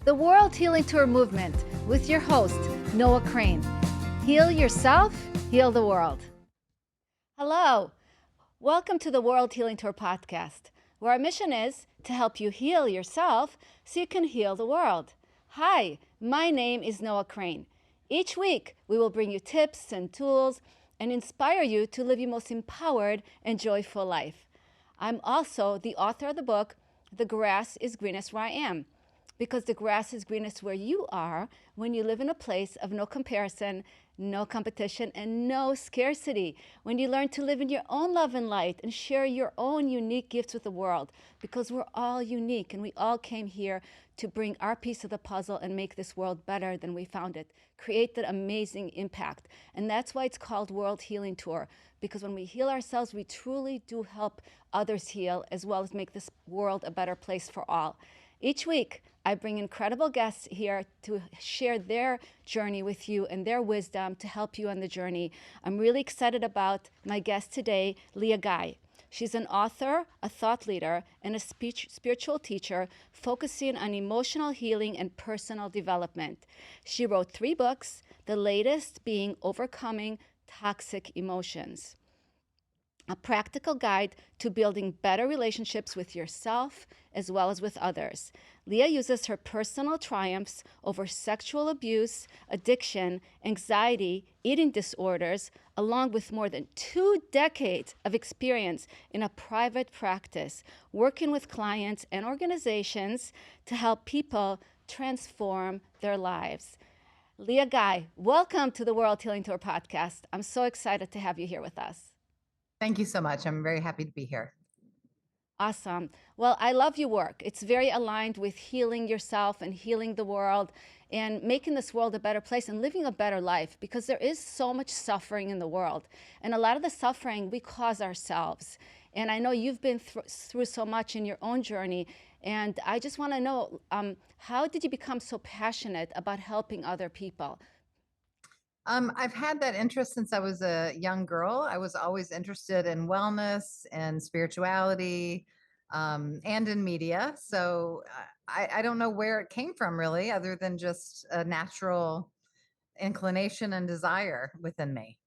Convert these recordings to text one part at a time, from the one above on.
The World Healing Tour movement with your host, Noah Crane. Heal yourself, heal the world. Hello, welcome to the World Healing Tour podcast, where our mission is to help you heal yourself so you can heal the world. Hi, my name is Noah Crane. Each week, we will bring you tips and tools and inspire you to live your most empowered and joyful life. I'm also the author of the book, The Grass is Greenest Where I Am, because the grass is greenest where you are when you live in a place of no comparison, no competition, and no scarcity. When you learn to live in your own love and light and share your own unique gifts with the world, because we're all unique and we all came here to bring our piece of the puzzle and make this world better than we found it, create that amazing impact. And that's why it's called World Healing Tour, because when we heal ourselves, we truly do help others heal, as well as make this world a better place for all. Each week, I bring incredible guests here to share their journey with you and their wisdom to help you on the journey. I'm really excited about my guest today, Leah. She's an author, a thought leader, and a spiritual teacher focusing on emotional healing and personal development. She wrote 3 books, the latest being Overcoming Toxic Emotions, a practical guide to building better relationships with yourself as well as with others. Leah uses her personal triumphs over sexual abuse, addiction, anxiety, eating disorders, along with more than 2 decades of experience in a private practice, working with clients and organizations to help people transform their lives. Leah, welcome to the World Healing Tour podcast. I'm so excited to have you here with us. Thank you so much. I'm very happy to be here. Awesome. Well, I love your work. It's very aligned with healing yourself and healing the world and making this world a better place and living a better life, because there is so much suffering in the world. And a lot of the suffering we cause ourselves. And I know you've been through so much in your own journey. And I just want to know, how did you become so passionate about helping other people? I've had that interest since I was a young girl. I was always interested in wellness and spirituality, and in media. So I don't know where it came from really, other than just a natural inclination and desire within me.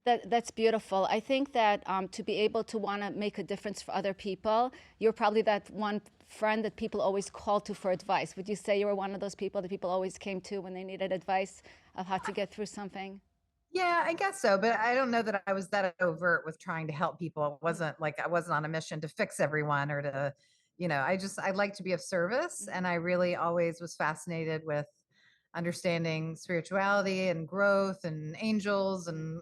That's beautiful. I think that to be able to want to make a difference for other people, you're probably that one friend that people always call to for advice. Would you say you were one of those people that people always came to when they needed advice of how to get through something? Yeah, I guess so. But I don't know that I was that overt with trying to help people. It wasn't like I wasn't on a mission to fix everyone or to, I like to be of service. Mhm. And I really always was fascinated with understanding spirituality and growth and angels and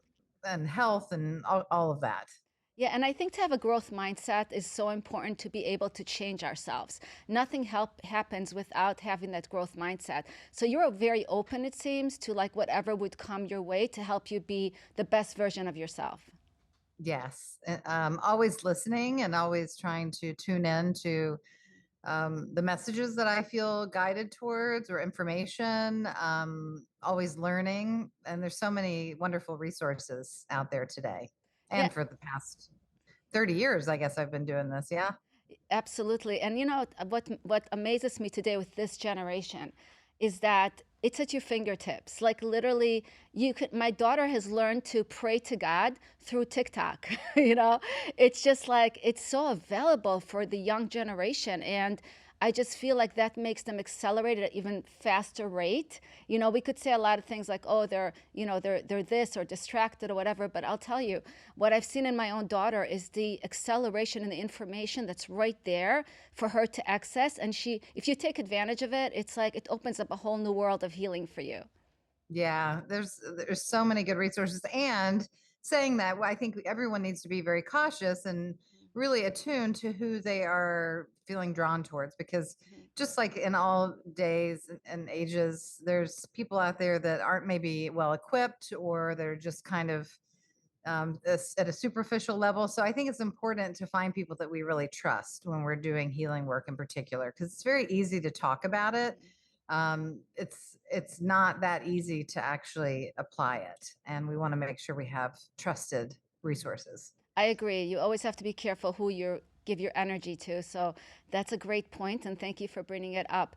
health and all of that. Yeah, and I think to have a growth mindset is so important to be able to change ourselves. Nothing happens without having that growth mindset. So you're very open, it seems, to like whatever would come your way to help you be the best version of yourself. Yes. Always listening and always trying to tune in to the messages that I feel guided towards or information, always learning. And there's so many wonderful resources out there today. Yeah, And for the past 30 years, I guess I've been doing this. Yeah. absolutely. And you know what amazes me today with this generation is that it's at your fingertips. Like literally, you could. My daughter has learned to pray to God through TikTok. It's just like it's so available for the young generation, and I just feel like that makes them accelerate at an even faster rate. We could say a lot of things like, oh, they're this or distracted or whatever, but I'll tell you, what I've seen in my own daughter is the acceleration and the information that's right there for her to access. And if you take advantage of it, it's like it opens up a whole new world of healing for you. Yeah. There's so many good resources. And saying that, well, I think everyone needs to be very cautious and really attuned to who they are feeling drawn towards, because Mhm. just like in all days and ages, there's people out there that aren't maybe well equipped, or they're just kind of at a superficial level. So I think it's important to find people that we really trust when we're doing healing work in particular, because it's very easy to talk about it. It's not that easy to actually apply it, and we want to make sure we have trusted resources. I agree. You always have to be careful who you're give your energy to. So that's a great point, and thank you for bringing it up.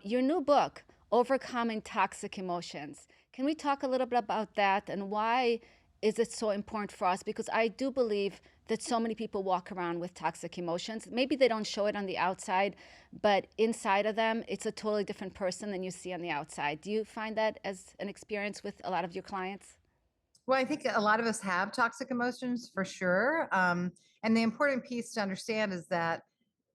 Your new book, Overcoming Toxic Emotions. Can we talk a little bit about that and why is it so important for us? Because I do believe that so many people walk around with toxic emotions. Maybe they don't show it on the outside, but inside of them, it's a totally different person than you see on the outside. Do you find that as an experience with a lot of your clients? Well, I think a lot of us have toxic emotions for sure. And the important piece to understand is that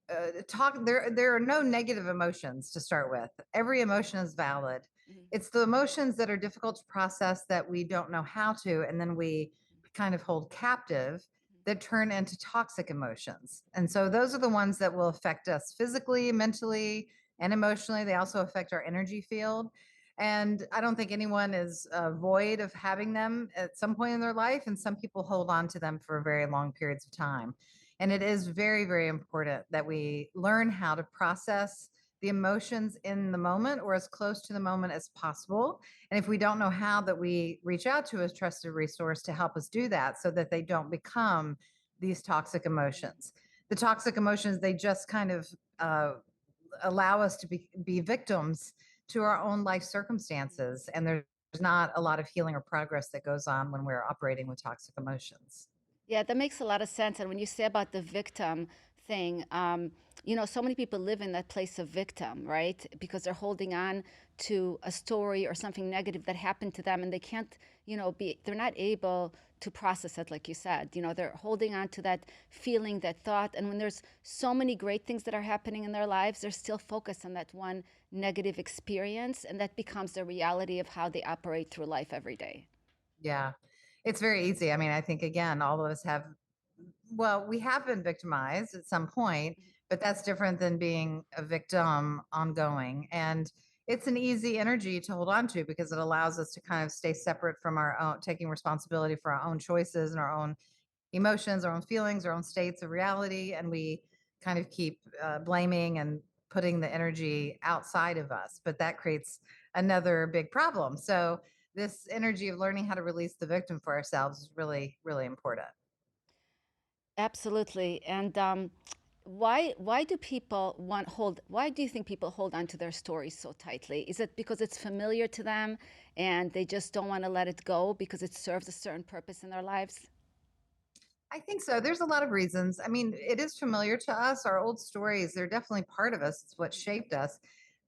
there are no negative emotions to start with. Every emotion is valid. Mhm. It's the emotions that are difficult to process that we don't know how to, and then we kind of hold captive, that turn into toxic emotions. And so those are the ones that will affect us physically, mentally, and emotionally. They also affect our energy field. And I don't think anyone is void of having them at some point in their life. And some people hold on to them for very long periods of time. And it is very, very important that we learn how to process the emotions in the moment or as close to the moment as possible. And if we don't know how, that we reach out to a trusted resource to help us do that so that they don't become these toxic emotions. The toxic emotions, they just kind of allow us to be victims to our own life circumstances. And there's not a lot of healing or progress that goes on when we're operating with toxic emotions. Yeah, that makes a lot of sense. And when you say about the victim thing, so many people live in that place of victim, right? Because they're holding on to a story or something negative that happened to them, and they can't, they're not able to process it, like you said. They're holding on to that feeling, that thought. And when there's so many great things that are happening in their lives, they're still focused on that one negative experience, and that becomes the reality of how they operate through life every day. Yeah, it's very easy. I mean, I think again, all of us have, well, we have been victimized at some point, but that's different than being a victim ongoing. And it's an easy energy to hold on to because it allows us to kind of stay separate from our own, taking responsibility for our own choices and our own emotions, our own feelings, our own states of reality. And we kind of keep blaming and putting the energy outside of us. But that creates another big problem. So, this energy of learning how to release the victim for ourselves is really, really important. Absolutely. And why do people why do you think people hold on to their stories so tightly? Is it because it's familiar to them and they just don't want to let it go because it serves a certain purpose in their lives? I think so. There's a lot of reasons. I mean, it is familiar to us. Our old stories, they're definitely part of us. It's what shaped us.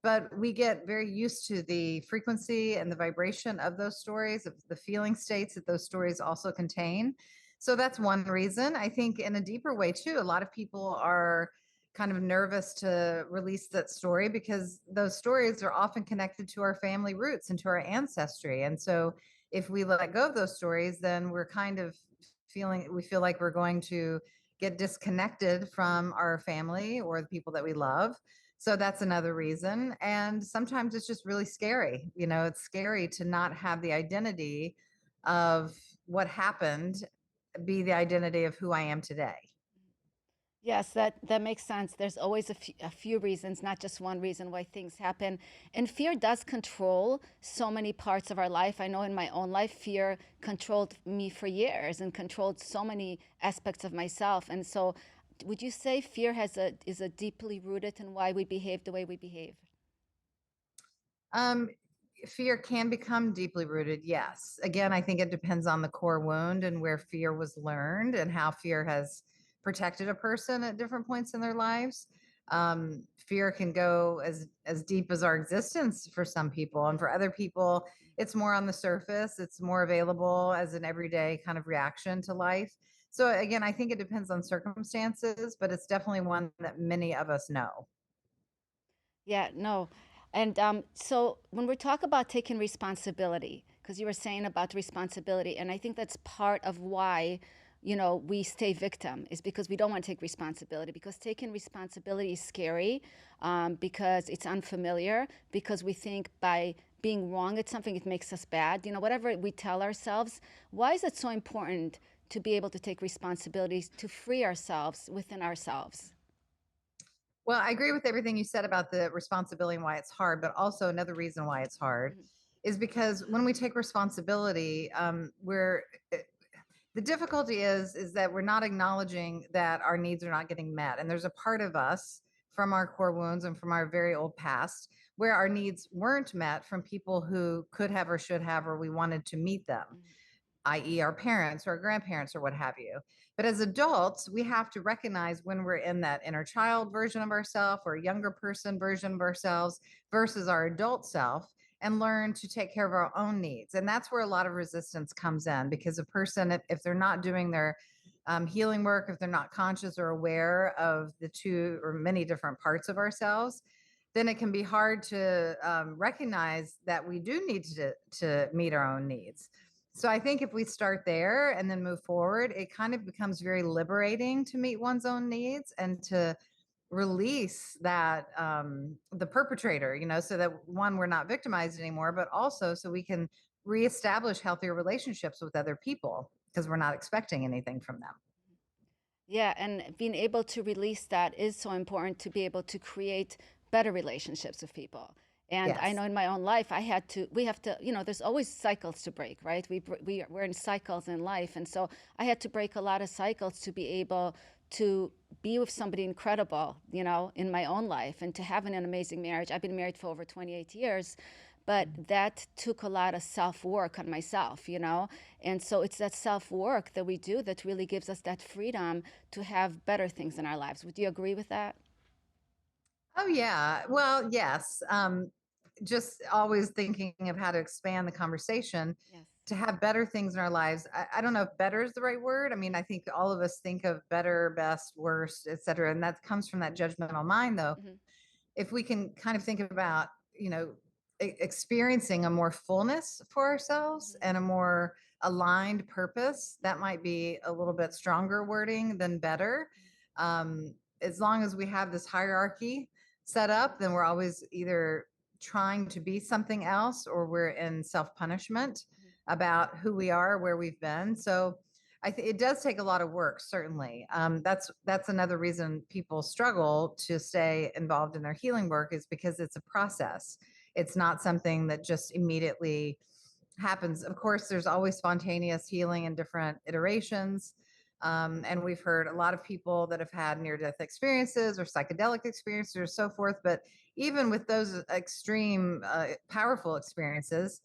But we get very used to the frequency and the vibration of those stories, of the feeling states that those stories also contain. So that's one reason. I think in a deeper way, too, a lot of people are kind of nervous to release that story because those stories are often connected to our family roots and to our ancestry. And so if we let go of those stories, then we're kind of we feel like we're going to get disconnected from our family or the people that we love. So that's another reason. And sometimes it's just really scary. It's scary to not have the identity of what happened be the identity of who I am today. Yes, that makes sense. There's always a few reasons, not just one reason why things happen. And fear does control so many parts of our life. I know in my own life, fear controlled me for years and controlled so many aspects of myself. And so, would you say fear is a deeply rooted in why we behave the way we behave? Um, Fear can become deeply rooted. Yes. Again, I think it depends on the core wound and where fear was learned and how fear has protected a person at different points in their lives. Fear can go as deep as our existence for some people, and for other people, it's more on the surface. It's more available as an everyday kind of reaction to life. So again, I think it depends on circumstances, but it's definitely one that many of us know. Yeah, no. And so when we talk about taking responsibility, because you were saying about responsibility, and I think that's part of why, we stay victim is because we don't want to take responsibility, because taking responsibility is scary, because it's unfamiliar, because we think by being wrong at something, it makes us bad. Whatever we tell ourselves, why is it so important to be able to take responsibilities, to free ourselves within ourselves? Well, I agree with everything you said about the responsibility and why it's hard, but also another reason why it's hard Mhm. is because when we take responsibility, The difficulty is that we're not acknowledging that our needs are not getting met. And there's a part of us from our core wounds and from our very old past where our needs weren't met from people who could have or should have, or we wanted to meet them, Mhm. i.e., our parents or our grandparents or what have you. But as adults, we have to recognize when we're in that inner child version of ourselves or younger person version of ourselves versus our adult self, and learn to take care of our own needs. And that's where a lot of resistance comes in, because a person, if they're not doing their healing work, if they're not conscious or aware of the two or many different parts of ourselves, then it can be hard to recognize that we do need to meet our own needs. So I think if we start there and then move forward, it kind of becomes very liberating to meet one's own needs and to release that the perpetrator, so that one, we're not victimized anymore, but also so we can reestablish healthier relationships with other people because we're not expecting anything from them. Yeah, and being able to release that is so important to be able to create better relationships with people. And I Yes. know in my own life, we have to, there's always cycles to break, right? We're in cycles in life. And so I had to break a lot of cycles to be able to be with somebody incredible, in my own life and to have an amazing marriage. I've been married for over 28 years, but that took a lot of self work on myself, and so it's that self work that we do that really gives us that freedom to have better things in our lives. Would you agree with that? Oh, yeah. Well, yes. Just always thinking of how to expand the conversation Yes. to have better things in our lives. I don't know if better is the right word. I mean, I think all of us think of better, best, worst, et cetera. And that comes from that judgmental mind, though. Hmm. If we can kind of think about, experiencing a more fullness for ourselves Hmm. and a more aligned purpose, that might be a little bit stronger wording than better. As long as we have this hierarchy set up, then we're always either trying to be something else or we're in self punishment about who we are, where we've been. So I think it does take a lot of work, certainly. That's another reason people struggle to stay involved in their healing work, is because it's a process. It's not something that just immediately happens. Of course, there's always spontaneous healing in different iterations. And we've heard a lot of people that have had near death experiences or psychedelic experiences or so forth. But even with those extreme, powerful experiences,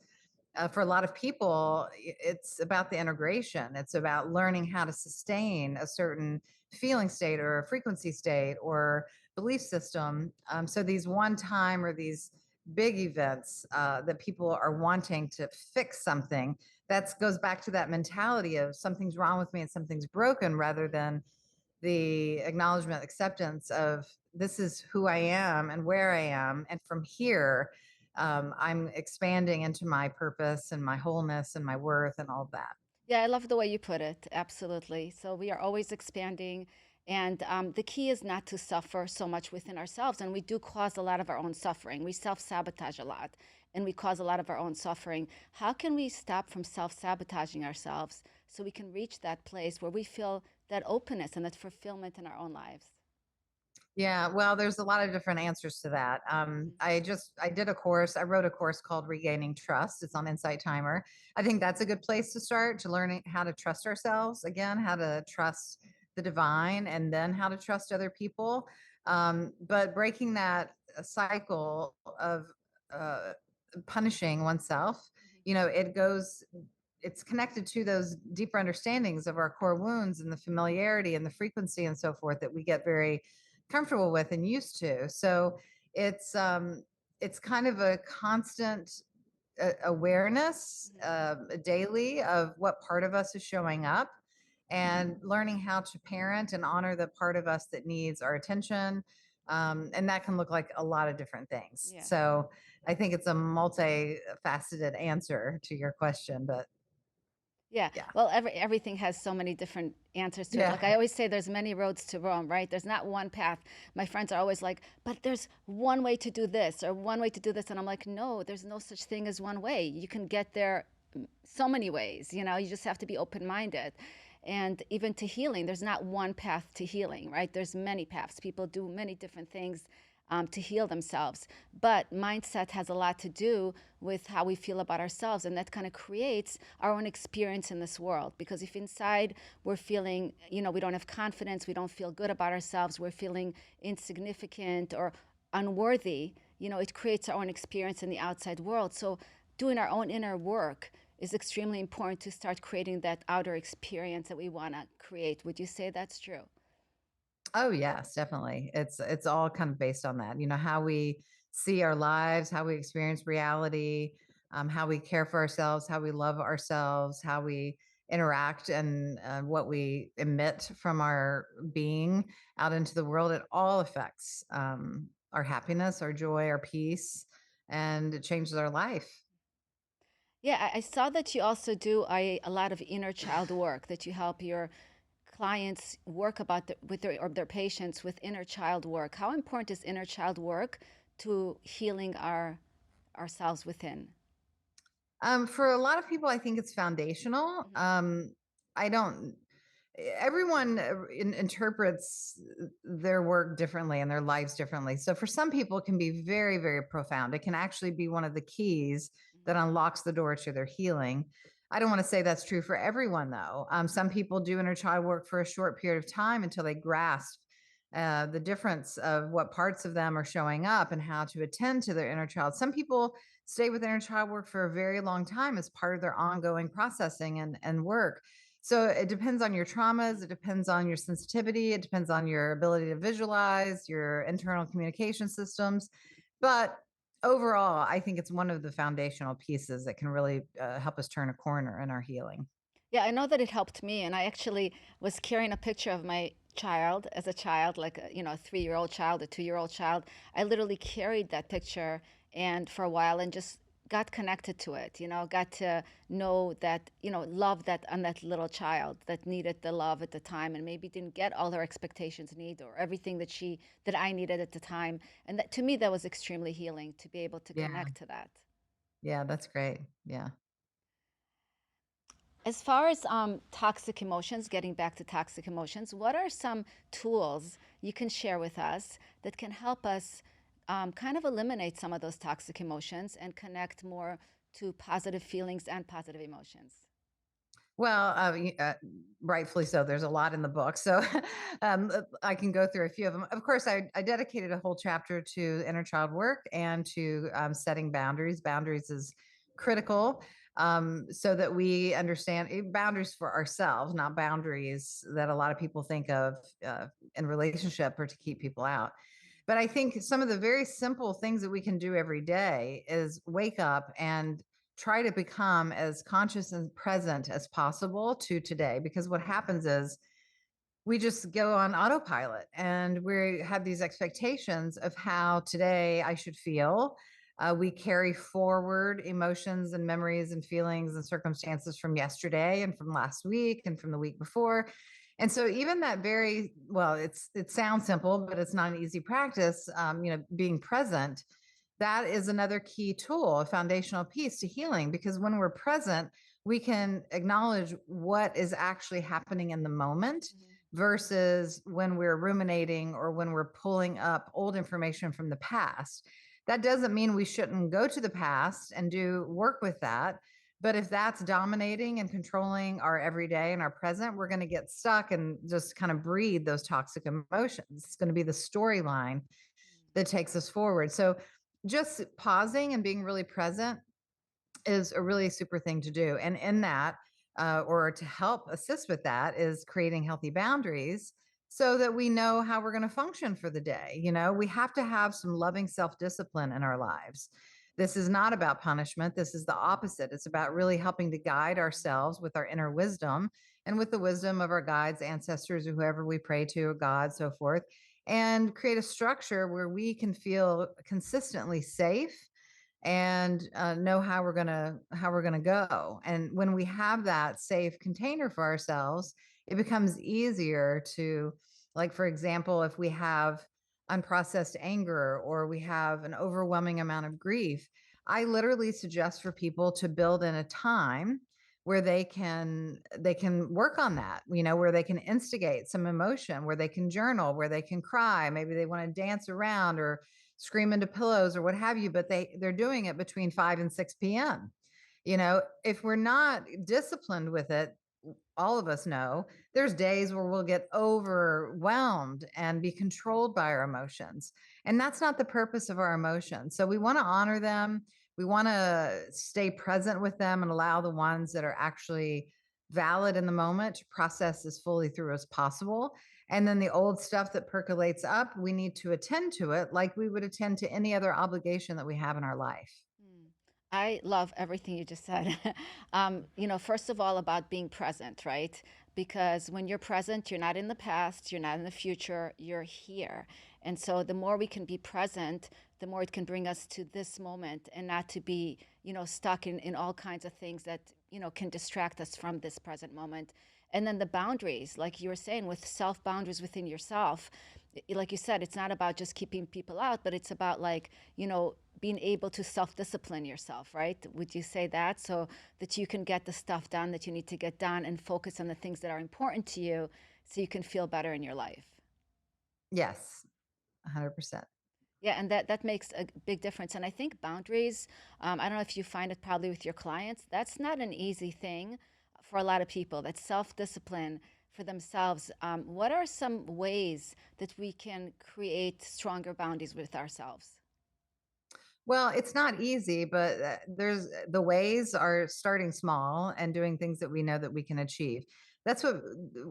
for a lot of people, it's about the integration. It's about learning how to sustain a certain feeling state or a frequency state or belief system. So these one time or these big events that people are wanting to fix something, that goes back to that mentality of something's wrong with me and something's broken, rather than the acknowledgement, acceptance of this is who I am and where I am. And from here, I'm expanding into my purpose and my wholeness and my worth and all of that. Yeah, I love the way you put it. Absolutely. So we are always expanding. And the key is not to suffer so much within ourselves. And we do cause a lot of our own suffering. We self sabotage a lot and we cause a lot of our own suffering. How can we stop from self sabotaging ourselves so we can reach that place where we feel that openness and that fulfillment in our own lives? Yeah, well, there's a lot of different answers to that. Mhm. I wrote a course called Regaining Trust. It's on Insight Timer. I think that's a good place to start, to learning how to trust ourselves again, how to trust the divine, and then how to trust other people. But breaking that cycle of uh, punishing oneself, Mhm. it's connected to those deeper understandings of our core wounds and the familiarity and the frequency and so forth that we get very comfortable with and used to. So it's um it's kind of a constant awareness Mhm. daily of what part of us is showing up, and learning how to parent and honor the part of us that needs our attention. And that can look like a lot of different things. Yeah. So I think it's a multifaceted answer to your question, but Yeah. yeah. Well, everything has so many different answers to it. Yeah. Like I always say, there's many roads to Rome, right? There's not one path. My friends are always like, but there's one way to do this or one way to do this. And I'm like, no, there's no such thing as one way. You can get there so many ways, you just have to be open-minded. And even to healing, there's not one path to healing, right? There's many paths. People do many different things. to heal themselves. But mindset has a lot to do with how we feel about ourselves, and that kind of creates our own experience in this world. Because if inside we're feeling, we don't have confidence, we don't feel good about ourselves, we're feeling insignificant or unworthy, it creates our own experience in the outside world. So doing our own inner work is extremely important to start creating that outer experience that we want to create. Would you say that's true? Oh yes, definitely. It's all kind of based on that. How we see our lives, how we experience reality, how we care for ourselves, how we love ourselves, how we interact, and what we emit from our being out into the world. It all affects our happiness, our joy, our peace, and it changes our life. Yeah, I saw that you also do a lot of inner child work, that you help your clients work with their patients with inner child work. How important is inner child work to healing ourselves within? For a lot of people, I think it's foundational. Mhm. I don't. Everyone interprets their work differently and their lives differently. So for some people, it can be very, very profound. It can actually be one of the keys that unlocks the door to their healing. I don't want to say that's true for everyone, though. Some people do inner child work for a short period of time until they grasp the difference of what parts of them are showing up and how to attend to their inner child. Some people stay with inner child work for a very long time as part of their ongoing processing and work. So it depends on your traumas, it depends on your sensitivity, it depends on your ability to visualize, your internal communication systems. But overall, I think it's one of the foundational pieces that can really help us turn a corner in our healing. Yeah, I know that it helped me, and I actually was carrying a picture of my child as a child, like a 3-year-old child, a 2-year-old child. I literally carried that picture and for a while and just got connected to it, got to know that, love that on that little child that needed the love at the time and maybe didn't get all her expectations need or everything that I needed at the time. And that to me that was extremely healing to be able to Yeah. connect to that. Yeah, that's great. Yeah. As far as toxic emotions, getting back to toxic emotions, what are some tools you can share with us that can help us kind of eliminate some of those toxic emotions and connect more to positive feelings and positive emotions? Well, rightfully so. There's a lot in the book, so I can go through a few of them. Of course, I dedicated a whole chapter to inner child work and to setting boundaries. Boundaries is critical, so that we understand boundaries for ourselves, not boundaries that a lot of people think of in relationship or to keep people out. But I think some of the very simple things that we can do every day is wake up and try to become as conscious and present as possible to today. Because what happens is we just go on autopilot and we have these expectations of how today I should feel. We carry forward emotions and memories and feelings and circumstances from yesterday and from last week and from the week before. And so even that very well, it sounds simple, but it's not an easy practice. Being present, that is another key tool, a foundational piece to healing, because when we're present, we can acknowledge what is actually happening in the moment Mhm. versus when we're ruminating or when we're pulling up old information from the past. That doesn't mean we shouldn't go to the past and do work with that. But if that's dominating and controlling our everyday and our present, we're going to get stuck and just kind of breed those toxic emotions. It's going to be the storyline that takes us forward. So just pausing and being really present is a really super thing to do. And in that, or to help assist with that, is creating healthy boundaries so that we know how we're going to function for the day. We have to have some loving self discipline in our lives. This is not about punishment. This is the opposite. It's about really helping to guide ourselves with our inner wisdom and with the wisdom of our guides, ancestors, or whoever we pray to, God, so forth, and create a structure where we can feel consistently safe and know how we're gonna go. And when we have that safe container for ourselves, it becomes easier to, like, for example, if we have unprocessed anger or we have an overwhelming amount of grief, I literally suggest for people to build in a time where they can work on that, where they can instigate some emotion, where they can journal, where they can cry, maybe they want to dance around or scream into pillows or what have you, but they're doing it between 5 and 6 p.m. If we're not disciplined with it, all of us know there's days where we'll get overwhelmed and be controlled by our emotions. And that's not the purpose of our emotions. So we want to honor them. We want to stay present with them and allow the ones that are actually valid in the moment to process as fully through as possible. And then the old stuff that percolates up, we need to attend to it like we would attend to any other obligation that we have in our life. Mm. I love everything you just said. First of all, about being present, right? Because when you're present, you're not in the past, you're not in the future, you're here. And so the more we can be present, the more it can bring us to this moment and not to be, stuck in all kinds of things that, can distract us from this present moment. And then the boundaries, like you were saying, with self boundaries within yourself, like you said, it's not about just keeping people out, but it's about like, being able to self discipline yourself, right? Would you say that? So that you can get the stuff done that you need to get done and focus on the things that are important to you so you can feel better in your life. Yes, 100%. Yeah, and that makes a big difference. And I think boundaries, I don't know if you find it probably with your clients, that's not an easy thing for a lot of people. That's self-discipline for themselves. What are some ways that we can create stronger boundaries with ourselves? Well, it's not easy, but there's the ways are starting small and doing things that we know that we can achieve. That's what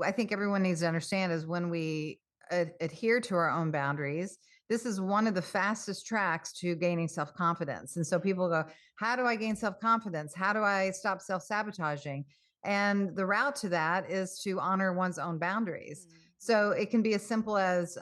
I think everyone needs to understand is when we adhere to our own boundaries, this is one of the fastest tracks to gaining self confidence. And so people go, how do I gain self confidence? How do I stop self sabotaging? And the route to that is to honor one's own boundaries. Mm. So it can be as simple as,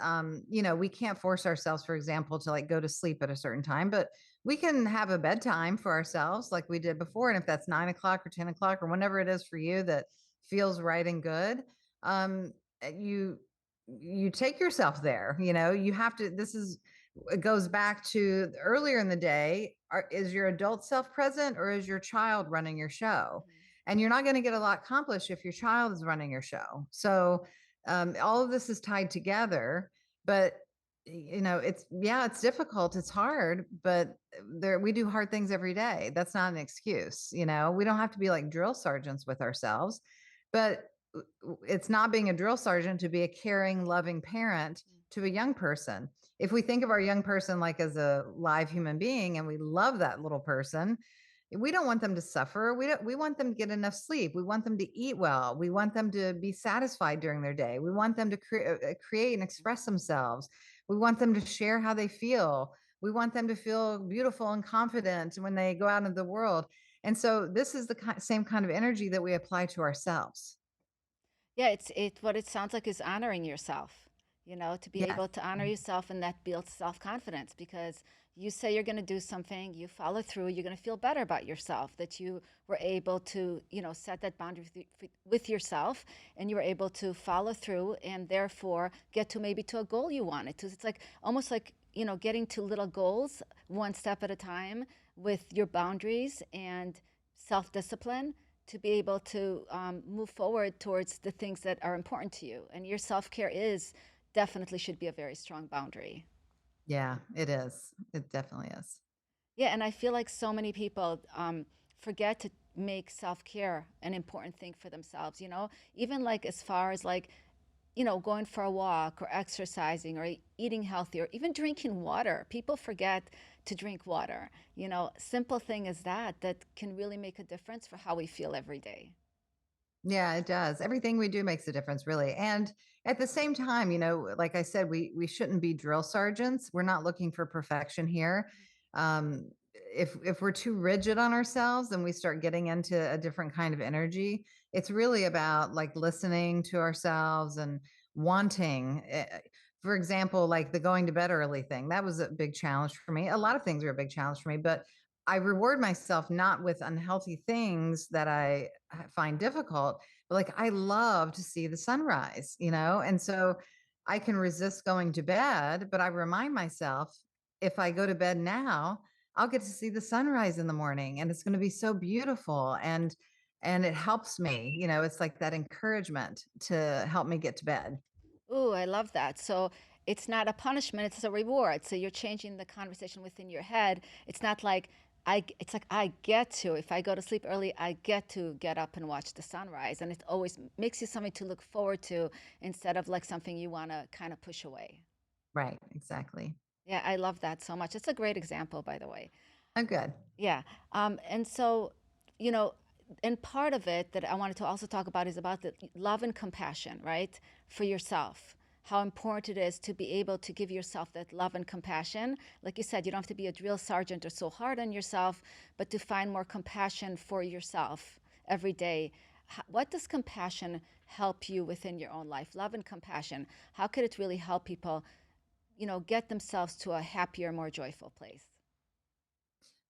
we can't force ourselves, for example, to like go to sleep at a certain time, but we can have a bedtime for ourselves like we did before. And if that's 9 o'clock or 10 o'clock or whenever it is for you that feels right and good, um, you you take yourself there. You have to, it goes back to earlier in the day. Is your adult self present or is your child running your show? Mhm. And you're not going to get a lot accomplished if your child is running your show. So all of this is tied together, but it's difficult, it's hard, but there we do hard things every day. That's not an excuse. We don't have to be like drill sergeants with ourselves, but it's not being a drill sergeant to be a caring, loving parent to a young person. If we think of our young person like as a live human being and we love that little person, we don't want them to suffer. We want them to get enough sleep. We want them to eat well. We want them to be satisfied during their day. We want them to create and express themselves. We want them to share how they feel. We want them to feel beautiful and confident when they go out into the world. And so this is the same kind of energy that we apply to ourselves. Yeah, it what it sounds like is honoring yourself, to be Yes. able to honor yourself, and that builds self-confidence because you say you're going to do something, you follow through, you're going to feel better about yourself that you were able to, set that boundary with yourself and you were able to follow through and therefore get to maybe to a goal you wanted to. It's like almost like, getting to little goals one step at a time with your boundaries and self-discipline to be able to move forward towards the things that are important to you. And your self care is definitely should be a very strong boundary. Yeah, it is. It definitely is. Yeah, and I feel like so many people forget to make self care an important thing for themselves. Even like as far as like going for a walk or exercising or eating healthy or even drinking water. People forget to drink water. Simple thing as that can really make a difference for how we feel every day. Yeah, it does. Everything we do makes a difference, really. And at the same time, like I said, we shouldn't be drill sergeants. We're not looking for perfection here. If we're too rigid on ourselves and we start getting into a different kind of energy, it's really about like listening to ourselves and wanting. For example, like the going to bed early thing, that was a big challenge for me. A lot of things were a big challenge for me, but I reward myself not with unhealthy things that I find difficult, but like I love to see the sunrise, And so I can resist going to bed, but I remind myself if I go to bed now, I'll get to see the sunrise in the morning and it's going to be so beautiful and it helps me, it's like that encouragement to help me get to bed. Ooh, I love that. So it's not a punishment, it's a reward. So you're changing the conversation within your head. It's not like it's like I get to, if I go to sleep early, I get to get up and watch the sunrise. And it always makes you something to look forward to instead of like something you want to kind of push away. Right, exactly. Yeah, I love that so much. It's a great example, by the way. Oh, good. Yeah. And so, you know, and part of it that I wanted to also talk about is about the love and compassion, right? For yourself. How important it is to be able to give yourself that love and compassion. Like you said, you don't have to be a drill sergeant or so hard on yourself, but to find more compassion for yourself every day. What does compassion help you within your own life? Love and compassion. How could it really help people, get themselves to a happier, more joyful place?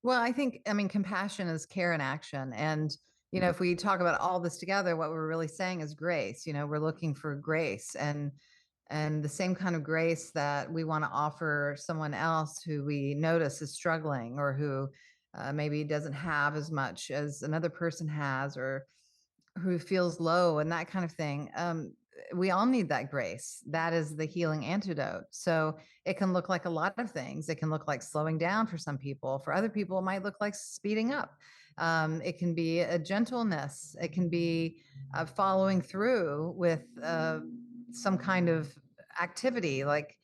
Well, I mean, compassion is care and action. And, if we talk about all this together, what we're really saying is grace. We're looking for grace and the same kind of grace that we want to offer someone else who we notice is struggling or who maybe doesn't have as much as another person has, or who feels low and that kind of thing. We all need that grace. That is the healing antidote. So it can look like a lot of things. It can look like slowing down for some people. For other people, it might look like speeding up. It can be a gentleness. It can be following through with some kind of activity, like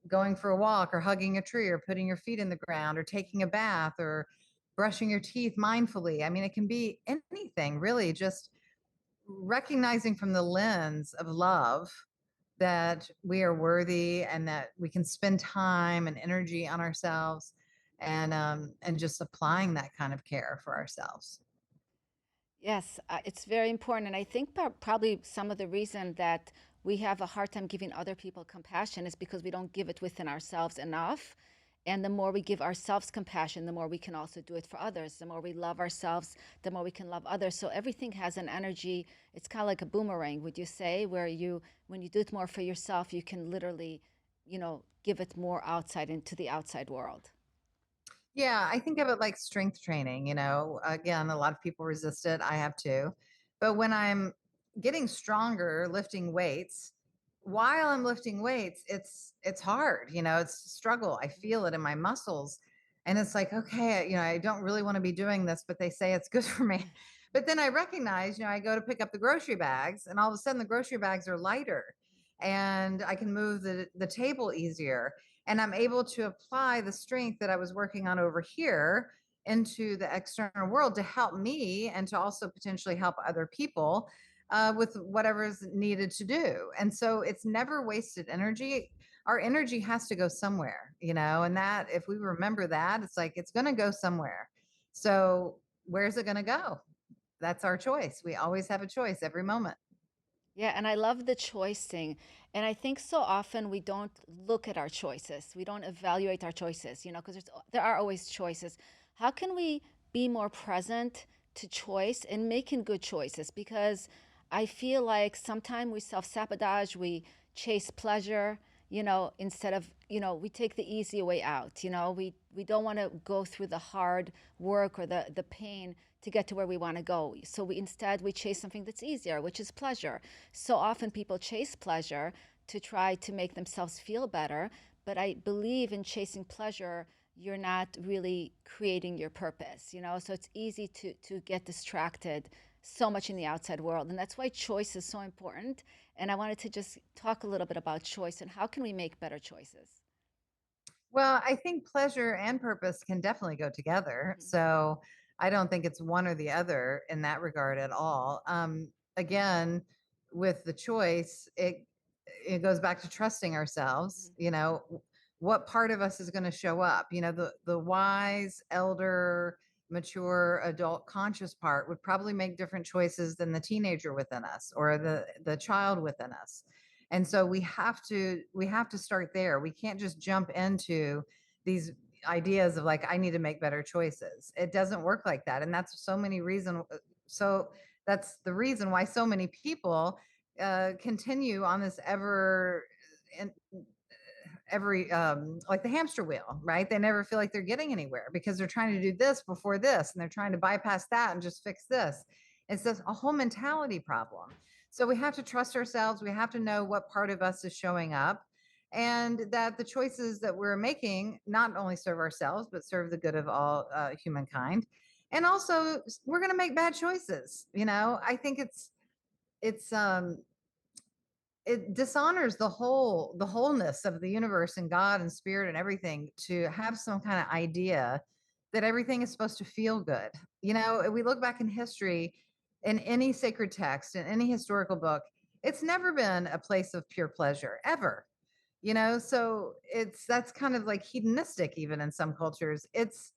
going for a walk or hugging a tree or putting your feet in the ground or taking a bath or brushing your teeth mindfully. I mean, it can be anything really, just recognizing from the lens of love that we are worthy and that we can spend time and energy on ourselves, and just applying that kind of care for ourselves. Yes, it's very important. And I think probably some of the reason that we have a hard time giving other people compassion is because we don't give it within ourselves enough. And the more we give ourselves compassion, the more we can also do it for others. The more we love ourselves, the more we can love others. So everything has an energy. It's kind of like a boomerang, would you say, where when you do it more for yourself, you can literally, give it more outside into the outside world. Yeah, I think of it like strength training. Again, a lot of people resist it. I have too. But when I'm getting stronger, lifting weights, while I'm lifting weights, it's hard. It's a struggle. I feel it in my muscles. And it's like, okay, I don't really want to be doing this, but they say it's good for me. But then I recognize, I go to pick up the grocery bags, and all of a sudden the grocery bags are lighter and I can move the table easier, and I'm able to apply the strength that I was working on over here into the external world to help me and to also potentially help other people with whatever is needed to do. And so it's never wasted energy. Our energy has to go somewhere, and that, if we remember that, it's like it's going to go somewhere. So where's it going to go? That's our choice. We always have a choice every moment. Yeah, and I love the choice thing. And I think so often we don't look at our choices. We don't evaluate our choices, because there are always choices. How can we be more present to choice and making good choices? Because I feel like sometimes we self-sabotage, we chase pleasure, instead of, we take the easy way out. We don't want to go through the hard work or the pain to get to where we want to go. So we chase something that's easier, which is pleasure. So often people chase pleasure to try to make themselves feel better, but I believe in chasing pleasure, you're not really creating your purpose, So it's easy to get distracted so much in the outside world. And that's why choice is so important. And I wanted to just talk a little bit about choice and how can we make better choices. Well, I think pleasure and purpose can definitely go together. Mhm. So I don't think it's one or the other in that regard at all. Again, with the choice, it goes back to trusting ourselves. Mhm. What part of us is going to show up? The wise, elder, mature, adult, conscious part would probably make different choices than the teenager within us or the child within us. And so we have to start there. We can't just jump into these ideas of like, I need to make better choices. It doesn't work like that. And so that's the reason why so many people continue on this in, every like the hamster wheel, right? They never feel like they're getting anywhere because they're trying to do this before this, and they're trying to bypass that and just fix this. It's just a whole mentality problem. So we have to trust ourselves. We have to know what part of us is showing up, and that the choices that we're making not only serve ourselves, but serve the good of all humankind. And also, we're going to make bad choices. I think it's it dishonors the wholeness of the universe and God and spirit and everything to have some kind of idea that everything is supposed to feel good. We look back in history, in any sacred text, in any historical book, it's never been a place of pure pleasure ever. So that's kind of like hedonistic even in some cultures. It's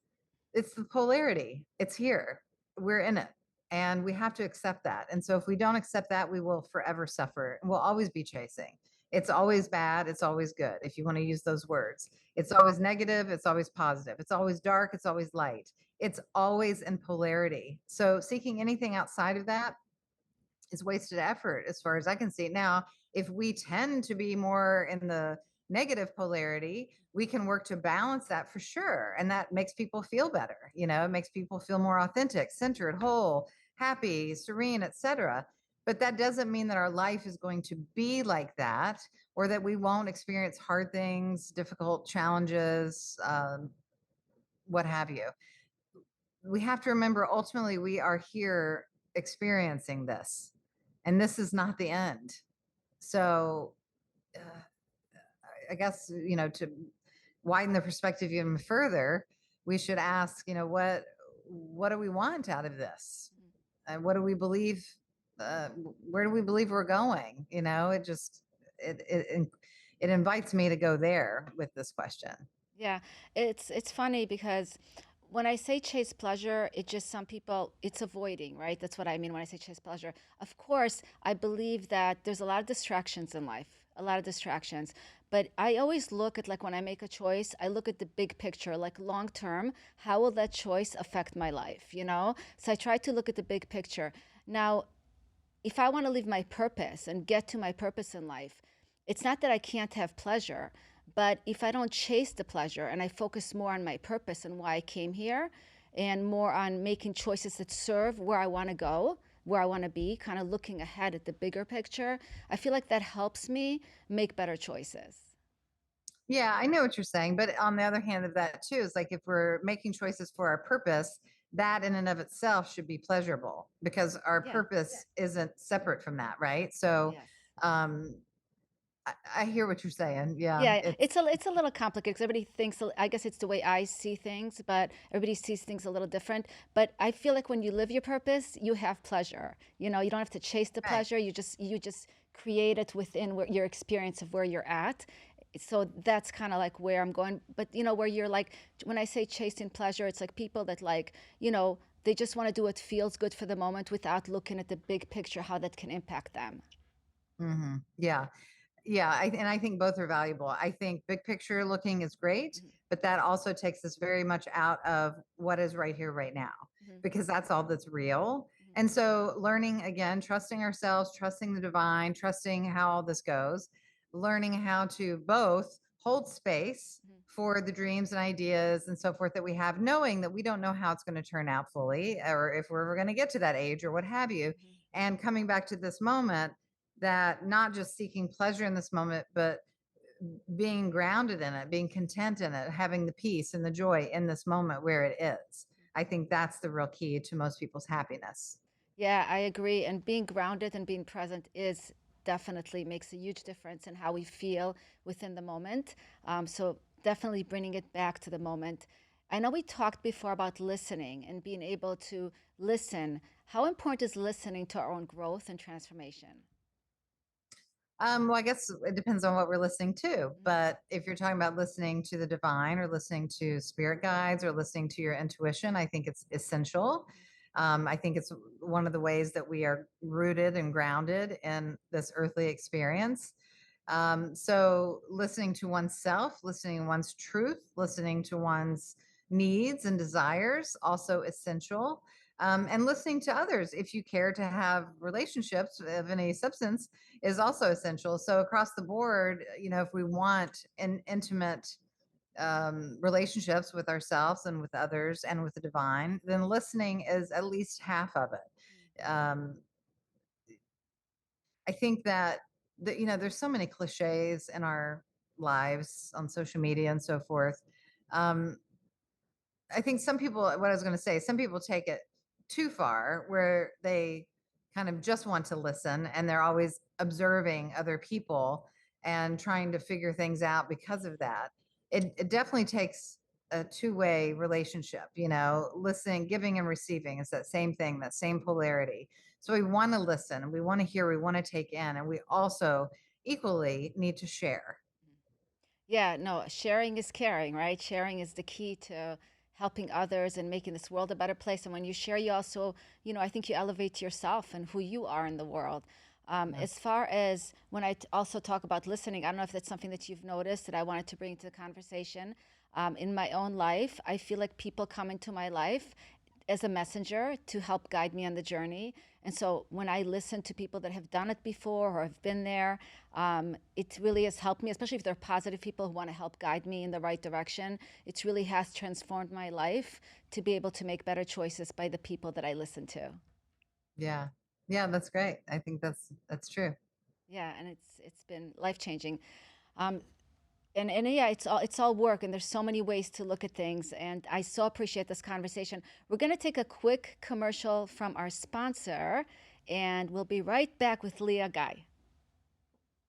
the polarity. It's here. We're in it. And we have to accept that. And so if we don't accept that, we will forever suffer and we'll always be chasing. It's always bad. It's always good, if you want to use those words. It's always negative. It's always positive. It's always dark. It's always light. It's always in polarity. So seeking anything outside of that is wasted effort as far as I can see. Now, if we tend to be more in the negative polarity, we can work to balance that for sure. And that makes people feel better. It makes people feel more authentic, centered, whole, happy, serene, etc. But that doesn't mean that our life is going to be like that, or that we won't experience hard things, difficult challenges, what have you. We have to remember ultimately we are here experiencing this, and this is not the end. So uh, I guess, to widen the perspective even further, we should ask, what do we want out of this? And what do we believe? Where do we believe we're going? It invites me to go there with this question. Yeah, it's funny because when I say chase pleasure, it just some people it's avoiding, right? That's what I mean when I say chase pleasure. Of course, I believe that there's a lot of distractions in life, a lot of distractions. But I always look at like when I make a choice, I look at the big picture, like long term, how will that choice affect my life, you know? So I try to look at the big picture. Now, if I want to live my purpose and get to my purpose in life, it's not that I can't have pleasure, but if I don't chase the pleasure and I focus more on my purpose and why I came here and more on making choices that serve where I want to go, where I want to be, kind of looking ahead at the bigger picture, I feel like that helps me make better choices. Yeah, I know what you're saying. But on the other hand of that too, is like if we're making choices for our purpose, that in and of itself should be pleasurable because our Yeah. purpose isn't separate from that, right? So Yes. um I hear what you're saying. Yeah. Yeah, it's a little complicated because everybody thinks. I guess it's the way I see things, but everybody sees things a little different. But I feel like when you live your purpose, you have pleasure. You know, you don't have to chase the Right. pleasure. You just create it within your experience of where you're at. So that's kind of like where I'm going. But where you're like, when I say chasing pleasure, it's like people that like, they just want to do what feels good for the moment without looking at the big picture, how that can impact them. Yeah. Yeah, and I think both are valuable. I think big picture looking is great, Mhm. but that also takes us very much out of what is right here, right now, Mhm. because that's all that's real. Mhm. And so, learning again, trusting ourselves, trusting the divine, trusting how all this goes, learning how to both hold space Mhm. for the dreams and ideas and so forth that we have, knowing that we don't know how it's going to turn out fully, or if we're ever going to get to that age or what have you. Mhm. And coming back to this moment, that not just seeking pleasure in this moment, but being grounded in it, being content in it, having the peace and the joy in this moment where it is. I think that's the real key to most people's happiness. Yeah, I agree. And being grounded and being present is definitely makes a huge difference in how we feel within the moment. So definitely bringing it back to the moment. I know we talked before about listening and being able to listen. How important is listening to our own growth and transformation? Well, I guess it depends on what we're listening to. Mhm. But if you're talking about listening to the divine or listening to spirit guides or listening to your intuition, I think it's essential. I think it's one of the ways that we are rooted and grounded in this earthly experience. So, listening to oneself, listening to one's truth, listening to one's needs and desires, also essential. And listening to others, if you care to have relationships of any substance, is also essential. So, across the board, if we want an intimate relationships with ourselves and with others and with the divine, then listening is at least half of it. I think that there's so many cliches in our lives on social media and so forth. Um, I think some people, what I was going to say, some people take it too far where they kind of just want to listen and they're always observing other people and trying to figure things out because of that. It definitely takes a two-way relationship, listening, giving and receiving. It's that same thing, that same polarity. So we want to listen, we want to hear, we want to take in, and we also equally need to share. Yeah, no, sharing is caring, right? Sharing is the key to helping others and making this world a better place. And when you share, you also, I think you elevate yourself and who you are in the world. Yeah. As far as when also talk about listening, I don't know if that's something that you've noticed that I wanted to bring to the conversation. In my own life, I feel like people come into my life as a messenger to help guide me on the journey. And so when I listen to people that have done it before or have been there, it really has helped me, especially if they're positive people who want to help guide me in the right direction. It really has transformed my life to be able to make better choices by the people that I listen to. Yeah. Yeah, that's great. I think that's true. Yeah, and it's been life changing. Um, and yeah, it's all work, and there's so many ways to look at things. And I so appreciate this conversation. We're going to take a quick commercial from our sponsor, and we'll be right back with Leah Guy.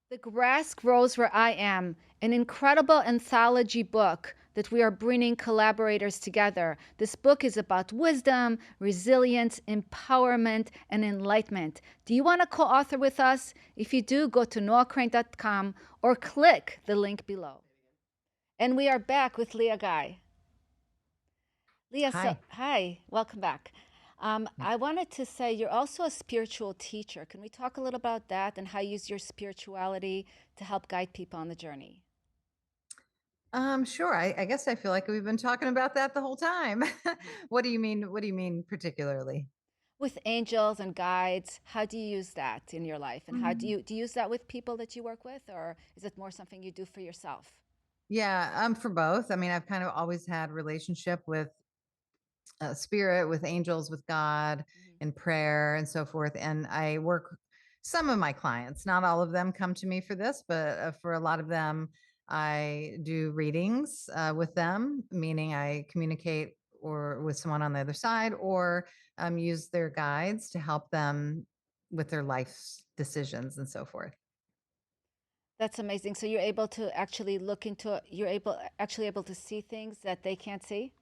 The Grass Grows Where I Am, an incredible anthology book that we are bringing collaborators together. This book is about wisdom, resilience, empowerment, and enlightenment. Do you want to co author with us? If you do, go to noahcrane.com or click the link below. And we are back with Leah Guy. Leah, so Hi. hi, welcome back. I wanted to say you're also a spiritual teacher. Can we talk a little about that and how you use your spirituality to help guide people on the journey? Sure. I guess I feel like we've been talking about that the whole time. Mhm. What do you mean? What do you mean particularly? With angels and guides, how do you use that in your life? And how do Mm. you use that with people that you work with, or is it more something you do for yourself? Yeah, for both. I mean, I've kind of always had relationship with spirit, with angels, with God, Mhm. and prayer, and so forth. And I work some of my clients. Not all of them come to me for this, but for a lot of them, I do readings with them, meaning I communicate or with someone on the other side, or use their guides to help them with their life decisions and so forth. That's amazing. So you're able to actually look into, you're able to see things that they can't see?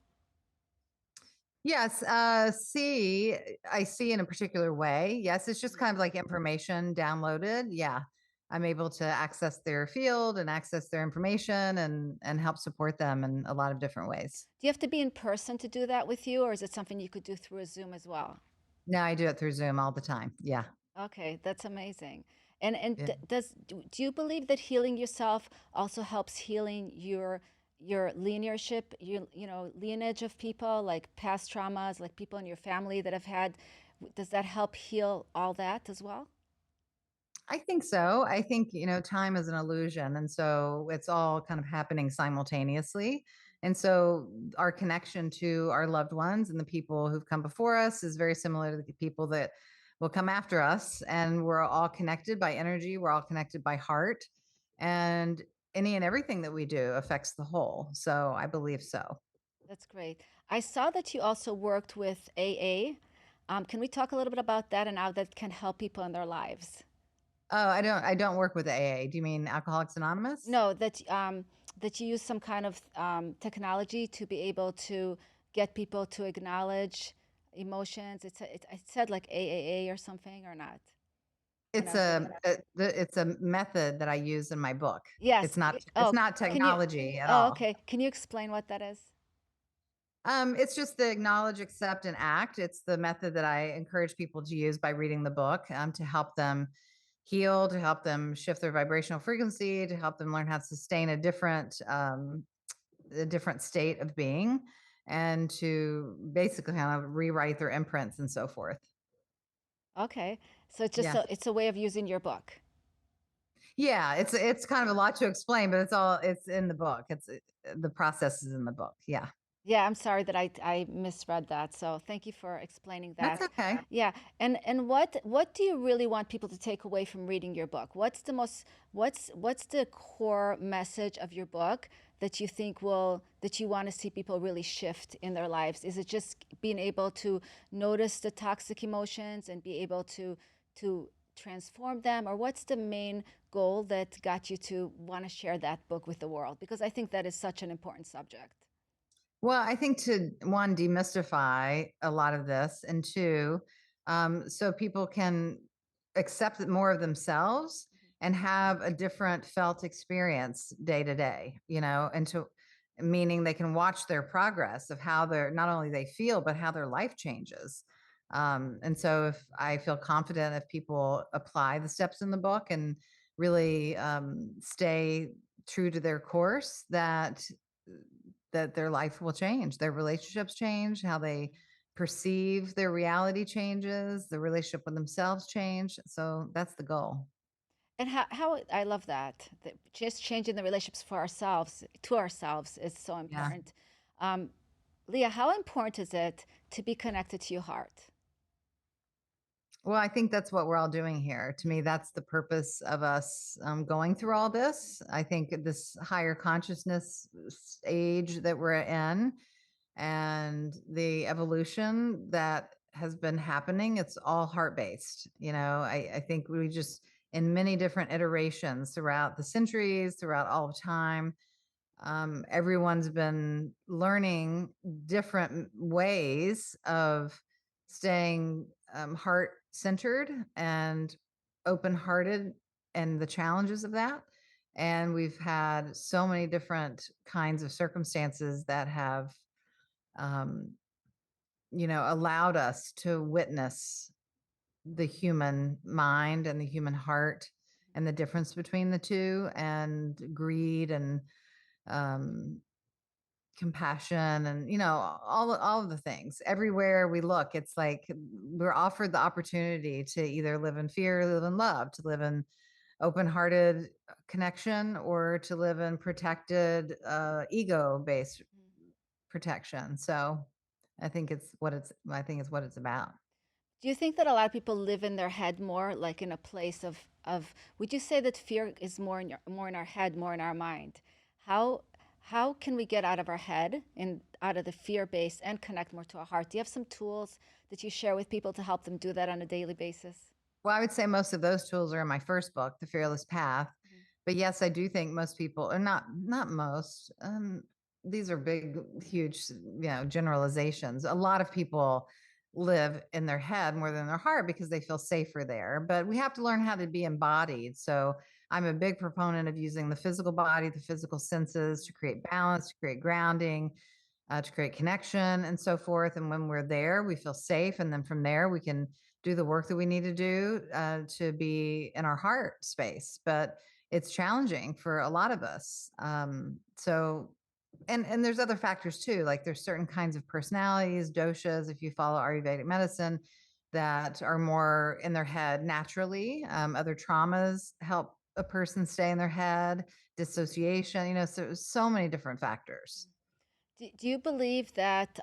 Yes, I see in a particular way. Yes, it's just Mhm. kind of like information downloaded. Yeah. I'm able to access their field and access their information and help support them in a lot of different ways. Do you have to be in person to do that with you, or is it something you could do through a Zoom as well? Now I do it through Zoom all the time. Yeah. Okay, that's amazing. And Yeah. do you believe that healing yourself also helps healing your linearship, lineage of people, like past traumas, like people in your family that have had, does that help heal all that as well? I think so. I think, time is an illusion. And so it's all kind of happening simultaneously. And so our connection to our loved ones and the people who've come before us is very similar to the people that will come after us. And we're all connected by energy, we're all connected by heart. And any and everything that we do affects the whole. So I believe so. That's great. I saw that you also worked with AA. Can we talk a little bit about that and how that can help people in their lives? Oh, I don't work with AA. Do you mean Alcoholics Anonymous? No, that you use some kind of technology to be able to get people to acknowledge emotions. It said like AAA or something or not when I It's was reading. it's a method that I use in my book. Yes. It's Oh, not can you? technology at Oh, all. okay. Can you explain what that is? It's just the acknowledge, accept, and act. It's the method that I encourage people to use by reading the book to help them heal, to help them shift their vibrational frequency, to help them learn how to sustain a different state of being, and to basically kind of rewrite their imprints and so forth. Okay. So Yeah. it's a way of using your book. Yeah, it's kind of a lot to explain, but it's in the book. The process is in the book. Yeah. Yeah, I'm sorry that I misread that. So thank you for explaining That's that. okay. Yeah, and what do you really want people to take away from reading your book? What's the core message of your book that you think will that you want to see people really shift in their lives? Is it just being able to notice the toxic emotions and be able to transform them, or what's the main goal that got you to want to share that book with the world? Because I think that is such an important subject. Well, I think to one, demystify a lot of this, and two, so people can accept it more of themselves and have a different felt experience day to day, and to meaning they can watch their progress of how they're not only they feel, but how their life changes. And so if I feel confident if people apply the steps in the book and really stay true to their course, that their life will change, their relationships change, how they perceive their reality changes, the relationship with themselves change. So that's the goal. And how I love that just changing the relationships for ourselves to ourselves is so Yeah. important. Um, Leah, how important is it to be connected to your heart? Well, I think that's what we're all doing here. To me, that's the purpose of us going through all this. I think this higher consciousness stage that we're in and the evolution that has been happening, it's all heart based. I think we just, in many different iterations throughout the centuries, throughout all of time, everyone's been learning different ways of staying heart centered and open hearted and the challenges of that. And we've had so many different kinds of circumstances that have um, allowed us to witness the human mind and the human heart and the difference between the two, and greed and um, compassion, and all of the things. Everywhere we look, it's like we're offered the opportunity to either live in fear, live in love, to live in open-hearted connection, or to live in protected ego-based protection. So I think it's what it's about. Do you think that a lot of people live in their head more, like in a place of would you say that fear is more in our head, more in our mind? How how can we get out of our head and out of the fear base and connect more to our heart? Do you have some tools that you share with people to help them do that on a daily basis? Well, I would say most of those tools are in my first book, The Fearless Path. Mhm. But yes, I do think most people, or not most, these are big, huge, generalizations. A lot of people live in their head more than their heart because they feel safer there. But we have to learn how to be embodied. So I'm a big proponent of using the physical body, the physical senses to create balance, to create grounding, to create connection and so forth. And when we're there, we feel safe. And then from there, we can do the work that we need to do to be in our heart space. But it's challenging for a lot of us. And there's other factors too. Like there's certain kinds of personalities, doshas, if you follow Ayurvedic medicine, that are more in their head naturally. Other traumas help a person stay in their head, dissociation, so many different factors. Do you believe that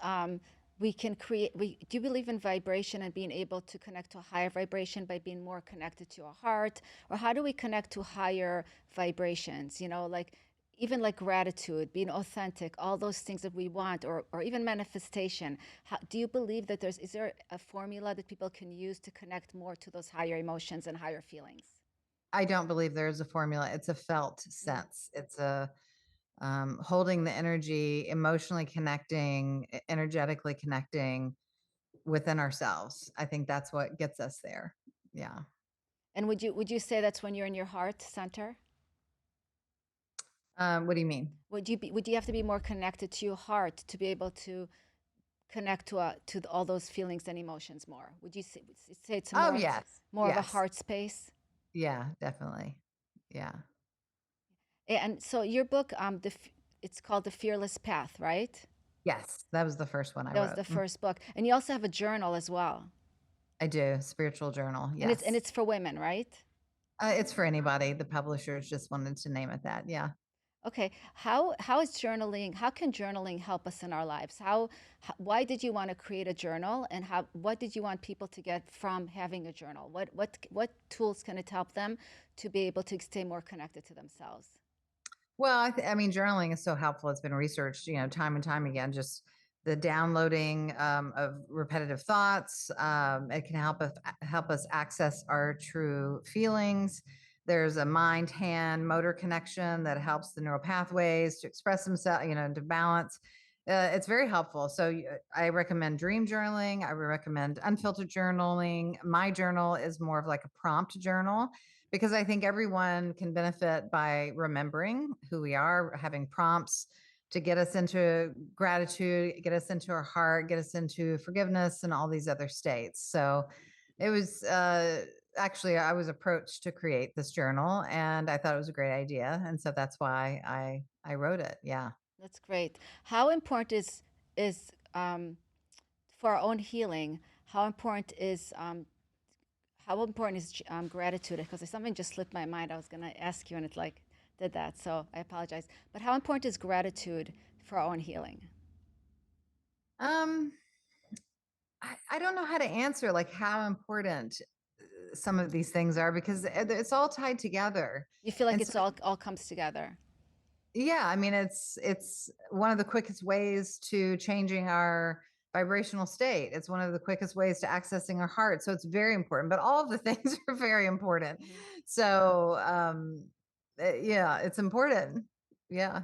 we can create, do you believe in vibration and being able to connect to a higher vibration by being more connected to our heart? Or how do we connect to higher vibrations? Like even like gratitude, being authentic, all those things that we want, or even manifestation. Do you believe that is there a formula that people can use to connect more to those higher emotions and higher feelings? I don't believe there is a formula. It's a felt Mm. sense. It's a holding the energy, emotionally connecting, energetically connecting within ourselves. I think that's what gets us there. Yeah. And would you say that's when you're in your heart center? What do you mean? Would you have to be more connected to your heart to be able to connect to all those feelings and emotions more? Would you say it's Oh, yes. more of a Yes. heart space? Yeah, definitely. Yeah. And so your book, it's called The Fearless Path, right? Yes. That was the first one I That was wrote. the first book, and you also have a journal as well, I do. Spiritual journal. and it's and Yes. it's for women, right? It's for anybody. The publishers just wanted to name it that. Yeah. Okay. How is journaling? How can journaling help us in our lives? Why did you want to create a journal, and what did you want people to get from having a journal? What tools can it help them to be able to stay more connected to themselves? Well, I mean, journaling is so helpful. It's been researched, time and time again. Just the downloading of repetitive thoughts. It can help us access our true feelings. There's a mind-hand motor connection that helps the neural pathways to express themselves, to balance. It's very helpful. So I recommend dream journaling. I recommend unfiltered journaling. My journal is more of like a prompt journal because I think everyone can benefit by remembering who we are, having prompts to get us into gratitude, get us into our heart, get us into forgiveness and all these other states. So it was actually, I was approached to create this journal and I thought it was a great idea. And so that's why I wrote it. Yeah. That's great. How important is for our own healing? How important is gratitude? Because something just slipped my mind. I was going to ask you, and it like did that. So I apologize. But how important is gratitude for our own healing? Um, I don't know how to answer like how important some of these things are because it's all tied together. You feel like And so it's all comes together. yeah, I mean, it's one of the quickest ways to changing our vibrational state. It's one of the quickest ways to accessing our heart. So it's very important, but all of the things are very important. Mhm. So yeah, it's important. Yeah.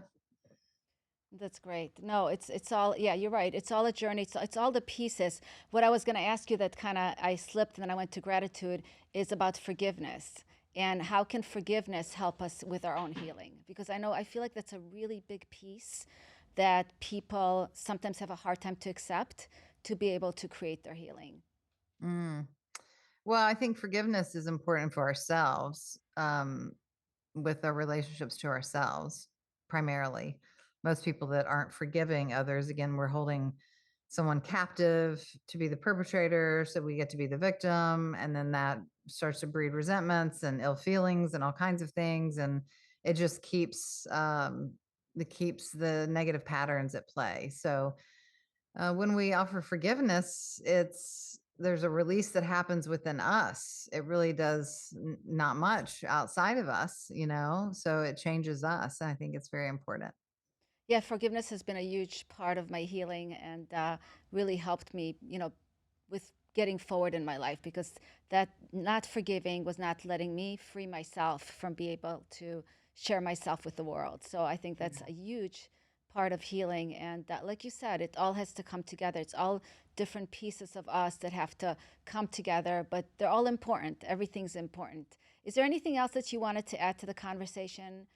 That's great. No, it's all, yeah, you're right. It's all a journey. It's all the pieces. What I was going to ask you that kind of I slipped and then I went to gratitude is about forgiveness. And how can forgiveness help us with our own healing? Because I feel like that's a really big piece that people sometimes have a hard time to accept to be able to create their healing. Mm. Well, I think forgiveness is important for ourselves. With our relationships to ourselves primarily. Most people that aren't forgiving others, again, we're holding someone captive to be the perpetrator, so we get to be the victim, and then that starts to breed resentments and ill feelings and all kinds of things, and it just keeps the negative patterns at play. So when we offer forgiveness, there's a release that happens within us. It really does not much outside of us, so it changes us. And I think it's very important. Yeah, forgiveness has been a huge part of my healing and really helped me, with getting forward in my life because that not forgiving was not letting me free myself from being able to share myself with the world. So I think that's Yeah. a huge part of healing. And like you said, it all has to come together. It's all different pieces of us that have to come together, but they're all important. Everything's important. Is there anything else that you wanted to add to the conversation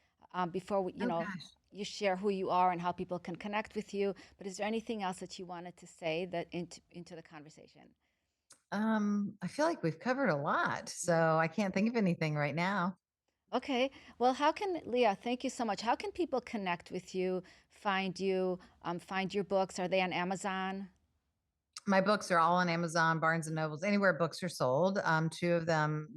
before we, Oh gosh. you share who you are and how people can connect with you. But is there anything else that you wanted to say that into the conversation? I feel like we've covered a lot, so I can't think of anything right now. Okay. Well, how can Leah? Thank you so much. How can people connect with you, find your books? Are they on Amazon? My books are all on Amazon, Barnes and Nobles, anywhere books are sold. Two of them,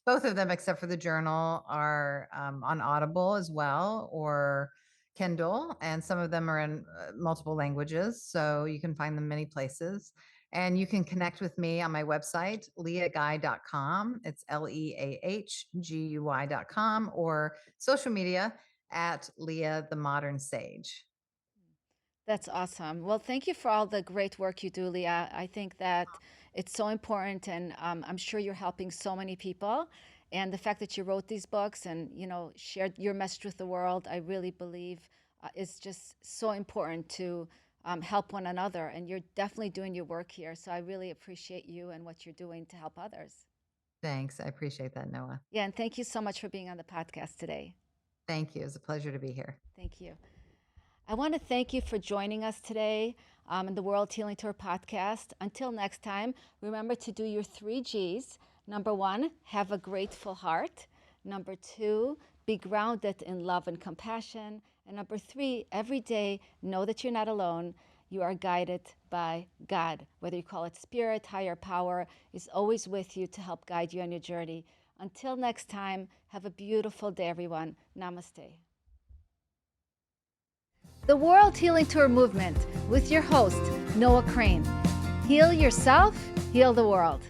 both of them, except for the journal, are on Audible as well or Kindle, and some of them are in multiple languages, so you can find them many places. And you can connect with me on my website, leahguy.com. It's leahgui.com, or social media at Leah the Modern Sage. That's awesome. Well, thank you for all the great work you do, Leah. I think that it's so important, and I'm sure you're helping so many people. And the fact that you wrote these books and shared your message with the world, I really believe is just so important to help one another. And you're definitely doing your work here, so I really appreciate you and what you're doing to help others. Thanks. I appreciate that, Noah. Yeah, and thank you so much for being on the podcast today. Thank you. It's a pleasure to be here. Thank you. I want to thank you for joining us today in the World Healing Tour podcast. Until next time, remember to do your 3 Gs. Number one, have a grateful heart. Number two, be grounded in love and compassion. And number three, every day, know that you're not alone. You are guided by God. Whether you call it spirit, higher power, is always with you to help guide you on your journey. Until next time, have a beautiful day, everyone. Namaste. the World Healing Tour movement with your host, Noah Crane. Heal yourself, heal the world.